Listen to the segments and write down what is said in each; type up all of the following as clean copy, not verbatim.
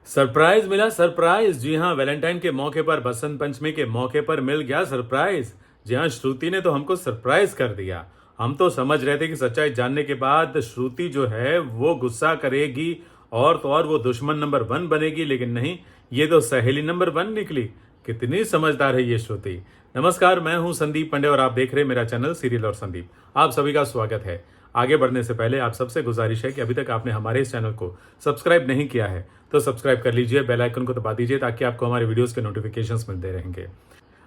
Surprise मिला surprise. जी हाँ, Valentine के मौके पर, बसंत पंचमी के मौके पर मिल गया सरप्राइज। जी हाँ, श्रुति ने तो हमको सरप्राइज कर दिया। हम तो समझ रहे थे कि सच्चाई जानने के बाद श्रुति जो है वो गुस्सा करेगी और तो और वो दुश्मन नंबर 1 बनेगी, लेकिन नहीं, ये तो सहेली नंबर 1 निकली। कितनी समझदार है ये श्रुति। नमस्कार, मैं हूं संदीप पांडे और आप देख रहे हैं मेरा चैनल सीरियल और संदीप। आप सभी का स्वागत है। आगे बढ़ने से पहले आप सबसे गुजारिश है कि अभी तक आपने हमारे इस चैनल को सब्सक्राइब नहीं किया है तो सब्सक्राइब कर लीजिए, बेल आइकन को दबा दीजिए ताकि आपको हमारे वीडियोस के नोटिफिकेशंस मिलते रहेंगे।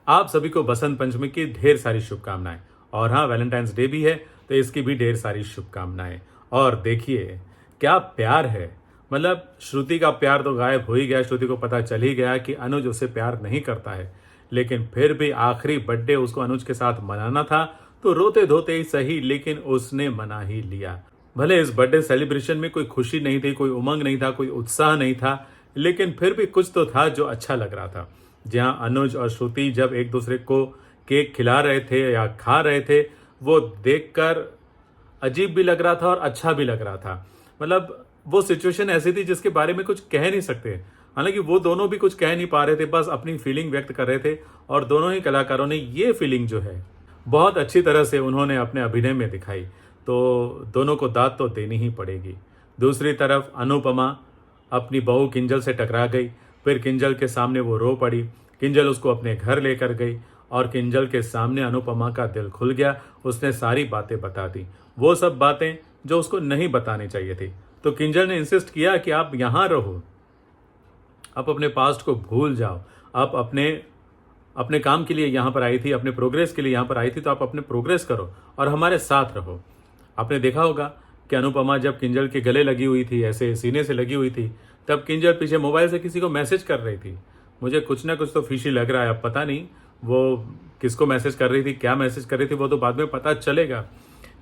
आप सभी को बसंत पंचमी की ढेर सारी शुभकामनाएं। और हाँ, वैलेंटाइंस डे भी है तो इसकी भी ढेर सारी शुभकामनाएं। और देखिए क्या प्यार है, मतलब श्रुति का प्यार तो गायब हो ही गया। श्रुति को पता चल ही गया कि अनुज उसे प्यार नहीं करता है, लेकिन फिर भी आखिरी बर्थडे उसको अनुज के साथ मनाना था तो रोते धोते ही सही, लेकिन उसने मना ही लिया। भले इस बर्थडे सेलिब्रेशन में कोई खुशी नहीं थी, कोई उमंग नहीं था, कोई उत्साह नहीं था, लेकिन फिर भी कुछ तो था जो अच्छा लग रहा था। जहां अनुज और श्रुति जब एक दूसरे को केक खिला रहे थे या खा रहे थे, वो देखकर अजीब भी लग रहा था और अच्छा भी लग रहा था। मतलब वो सिचुएशन ऐसी थी जिसके बारे में कुछ कह नहीं सकते। हालांकि वो दोनों भी कुछ कह नहीं पा रहे थे, बस अपनी फीलिंग व्यक्त कर रहे थे। और दोनों ही कलाकारों ने ये फीलिंग जो है बहुत अच्छी तरह से उन्होंने अपने अभिनय में दिखाई, तो दोनों को दाद तो देनी ही पड़ेगी। दूसरी तरफ अनुपमा अपनी बहू किंजल से टकरा गई, फिर किंजल के सामने वो रो पड़ी। किंजल उसको अपने घर लेकर गई और किंजल के सामने अनुपमा का दिल खुल गया। उसने सारी बातें बता दी, वो सब बातें जो उसको नहीं बतानी चाहिए थी। तो किंजल ने इंसिस्ट किया कि आप यहाँ रहो, आप अपने पास्ट को भूल जाओ, आप अपने अपने काम के लिए यहाँ पर आई थी, अपने प्रोग्रेस के लिए यहाँ पर आई थी, तो आप अपने प्रोग्रेस करो और हमारे साथ रहो। आपने देखा होगा कि अनुपमा जब किंजल के गले लगी हुई थी, ऐसे सीने से लगी हुई थी, तब किंजल पीछे मोबाइल से किसी को मैसेज कर रही थी। मुझे कुछ ना कुछ तो फिशी लग रहा है। अब पता नहीं वो किसको मैसेज कर रही थी, क्या मैसेज कर रही थी, वो तो बाद में पता चलेगा।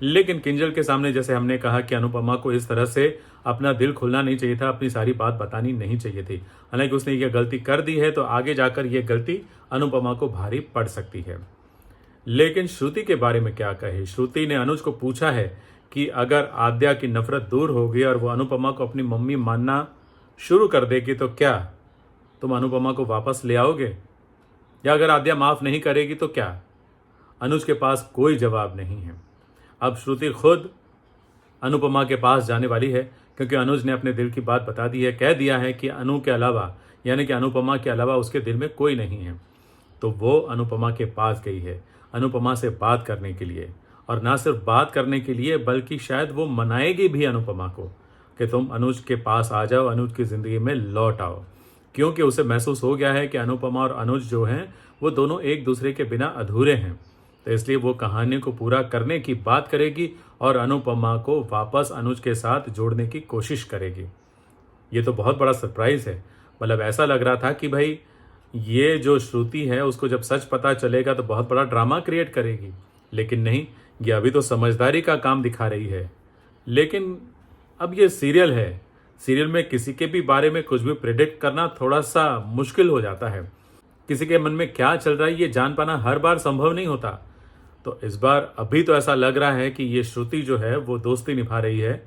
लेकिन किंजल के सामने जैसे हमने कहा कि अनुपमा को इस तरह से अपना दिल खुलना नहीं चाहिए था, अपनी सारी बात बतानी नहीं चाहिए थी। हालांकि उसने ये गलती कर दी है तो आगे जाकर ये गलती अनुपमा को भारी पड़ सकती है। लेकिन श्रुति के बारे में क्या कहे। श्रुति ने अनुज को पूछा है कि अगर आद्या की नफरत दूर होगी और वो अनुपमा को अपनी मम्मी मानना शुरू कर देगी तो क्या तुम अनुपमा को वापस ले आओगे, या अगर आद्या माफ नहीं करेगी तो क्या। अनुज के पास कोई जवाब नहीं है। अब श्रुति खुद अनुपमा के पास जाने वाली है, क्योंकि अनुज ने अपने दिल की बात बता दी है, कह दिया है कि अनु के अलावा, यानी कि अनुपमा के अलावा उसके दिल में कोई नहीं है। तो वो अनुपमा के पास गई है अनुपमा से बात करने के लिए। और ना सिर्फ बात करने के लिए, बल्कि शायद वो मनाएगी भी अनुपमा को कि तुम अनुज के पास आ जाओ, अनुज की ज़िंदगी में लौट आओ। क्योंकि उसे महसूस हो गया है कि अनुपमा और अनुज जो हैं वो दोनों एक दूसरे के बिना अधूरे हैं। तो इसलिए वो कहानी को पूरा करने की बात करेगी और अनुपमा को वापस अनुज के साथ जोड़ने की कोशिश करेगी। ये तो बहुत बड़ा सरप्राइज़ है। मतलब ऐसा लग रहा था कि भाई ये जो श्रुति है उसको जब सच पता चलेगा तो बहुत बड़ा ड्रामा क्रिएट करेगी, लेकिन नहीं, ये अभी तो समझदारी का काम दिखा रही है। लेकिन अब ये सीरियल है, सीरियल में किसी के भी बारे में कुछ भी प्रेडिक्ट करना थोड़ा सा मुश्किल हो जाता है। किसी के मन में क्या चल रहा है ये जान पाना हर बार संभव नहीं होता। तो इस बार अभी तो ऐसा लग रहा है कि ये श्रुति जो है वो दोस्ती निभा रही है।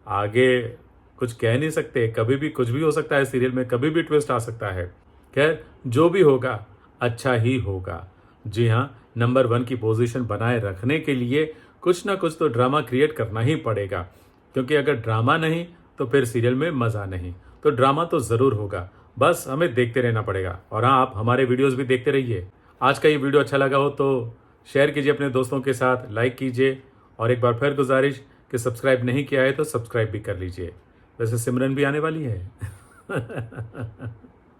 आगे कुछ कह नहीं सकते, कभी भी कुछ भी हो सकता है सीरियल में, कभी भी ट्विस्ट आ सकता है। खैर, जो भी होगा अच्छा ही होगा। जी हाँ, नंबर 1 की पोजीशन बनाए रखने के लिए कुछ ना कुछ तो ड्रामा क्रिएट करना ही पड़ेगा, क्योंकि अगर ड्रामा नहीं तो फिर सीरियल में मज़ा नहीं। तो ड्रामा तो ज़रूर होगा, बस हमें देखते रहना पड़ेगा। और हाँ, आप हमारे वीडियोस भी देखते रहिए। आज का ये वीडियो अच्छा लगा हो तो शेयर कीजिए अपने दोस्तों के साथ, लाइक कीजिए, और एक बार फिर गुजारिश कि सब्सक्राइब नहीं किया है तो सब्सक्राइब भी कर लीजिए। वैसे सिमरन भी आने वाली है।